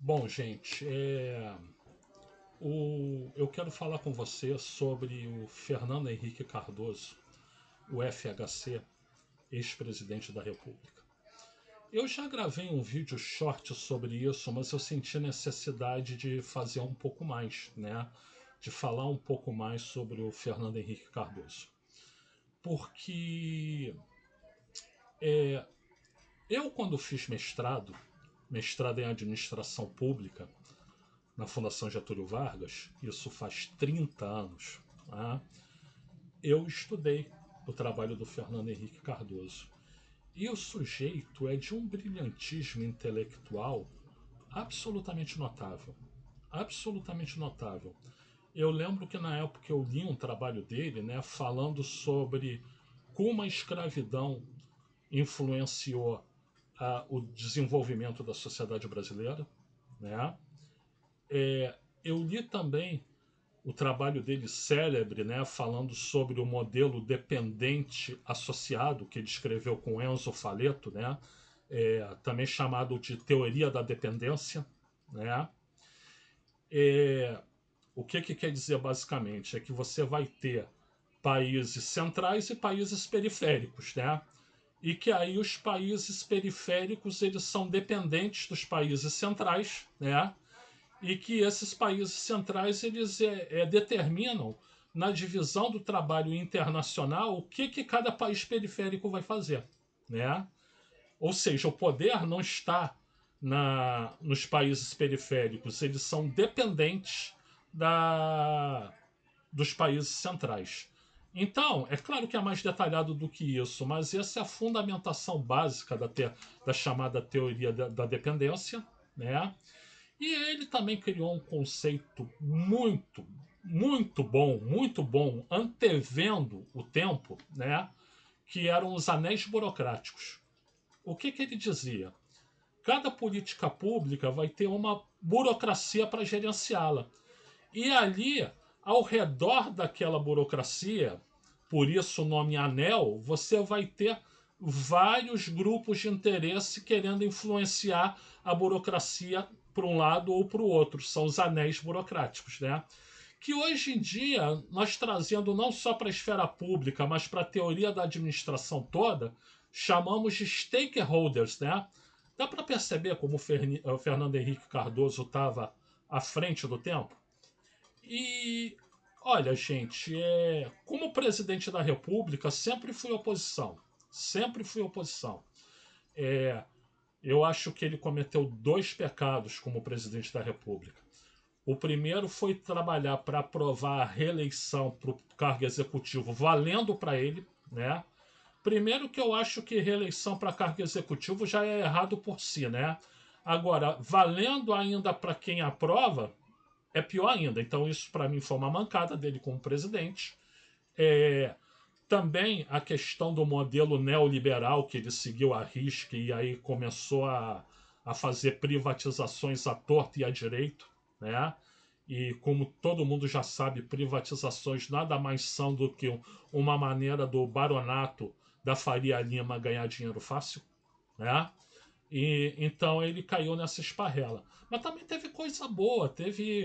Bom, gente, eu quero falar com você sobre o Fernando Henrique Cardoso, o FHC, ex-presidente da República. Eu já gravei um vídeo short sobre isso, mas eu senti necessidade de fazer um pouco mais, né? De falar um pouco mais sobre o Fernando Henrique Cardoso. Porque eu, quando fiz mestrado em administração pública, na Fundação Getúlio Vargas, isso faz 30 anos, né? Eu estudei o trabalho do Fernando Henrique Cardoso. E o sujeito é de um brilhantismo intelectual absolutamente notável. Absolutamente notável. Eu lembro que na época eu li um trabalho dele, né, falando sobre como a escravidão influenciou o desenvolvimento da sociedade brasileira, né? Eu li também o trabalho dele célebre, né, falando sobre o modelo dependente associado que ele escreveu com Enzo Faleto, né, também chamado de teoria da dependência, né. O que quer dizer basicamente é que você vai ter países centrais e países periféricos, né? E que aí os países periféricos eles são dependentes dos países centrais, né? E que esses países centrais eles determinam na divisão do trabalho internacional o que cada país periférico vai fazer, né? Ou seja, o poder não está nos países periféricos, eles são dependentes dos países centrais. Então, é claro que é mais detalhado do que isso, mas essa é a fundamentação básica da chamada teoria da dependência, né? E ele também criou um conceito muito bom, antevendo o tempo, né? Que eram os anéis burocráticos. O que ele dizia? Cada política pública vai ter uma burocracia para gerenciá-la. E ali, ao redor daquela burocracia, por isso o nome anel, você vai ter vários grupos de interesse querendo influenciar a burocracia para um lado ou para o outro. São os anéis burocráticos, né? Que hoje em dia, nós trazendo não só para a esfera pública, mas para a teoria da administração toda, chamamos de stakeholders, né? Dá para perceber como o Fernando Henrique Cardoso estava à frente do tempo? E olha, gente, como presidente da República, sempre fui oposição. Sempre fui oposição. É, eu acho que ele cometeu dois pecados como presidente da República. O primeiro foi trabalhar para aprovar a reeleição para o cargo executivo valendo para ele, né? Primeiro que eu acho que reeleição para cargo executivo já é errado por si, né? Agora, valendo ainda para quem aprova, é pior ainda. Então, isso para mim foi uma mancada dele como presidente. É, também a questão do modelo neoliberal que ele seguiu à risca e aí começou a fazer privatizações à torta e à direito, né? E como todo mundo já sabe, privatizações nada mais são do que uma maneira do baronato da Faria Lima ganhar dinheiro fácil, né? E então ele caiu nessa esparrela. Mas também teve coisa boa, teve.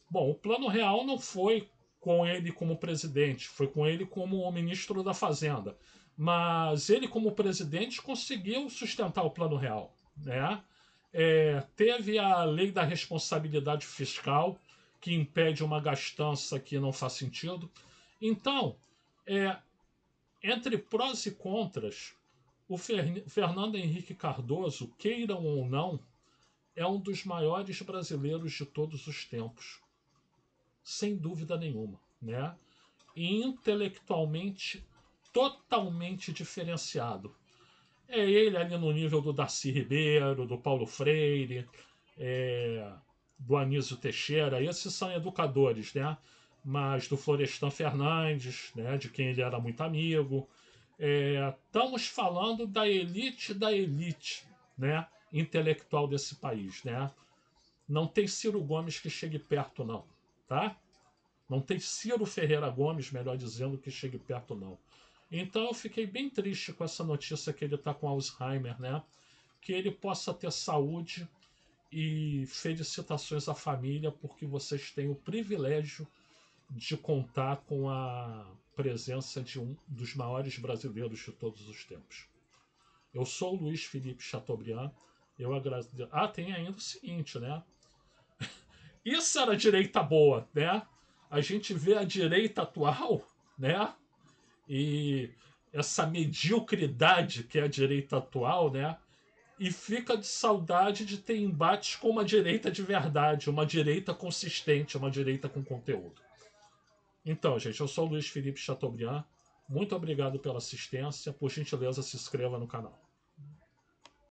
Bom, o Plano Real não foi com ele como presidente, foi com ele como o ministro da Fazenda. Mas ele, como presidente, conseguiu sustentar o Plano Real, né? Teve a lei da responsabilidade fiscal, que impede uma gastança que não faz sentido. Então, é, entre prós e contras, o Fernando Henrique Cardoso, queiram ou não, é um dos maiores brasileiros de todos os tempos, sem dúvida nenhuma, né? E intelectualmente totalmente diferenciado. É ele ali no nível do Darcy Ribeiro, do Paulo Freire, do Anísio Teixeira, esses são educadores, né? Mas do Florestan Fernandes, né? De quem ele era muito amigo. Estamos falando da elite, né? Intelectual desse país, né? Não tem Ciro Gomes que chegue perto, não, tá? Não tem Ciro Ferreira Gomes, melhor dizendo, que chegue perto, não. Então eu fiquei bem triste com essa notícia que ele está com Alzheimer, né? Que ele possa ter saúde e felicitações à família, porque vocês têm o privilégio de contar com a presença de um dos maiores brasileiros de todos os tempos. Eu sou o Luiz Felipe Chateaubriand. Eu agradeço. Ah, tem ainda o seguinte, né? Isso era direita boa, né? A gente vê a direita atual, né? E essa mediocridade que é a direita atual, né? E fica de saudade de ter embates com uma direita de verdade, uma direita consistente, uma direita com conteúdo. Então, gente, eu sou o Luiz Felipe Chateaubriand. Muito obrigado pela assistência. Por gentileza, se inscreva no canal.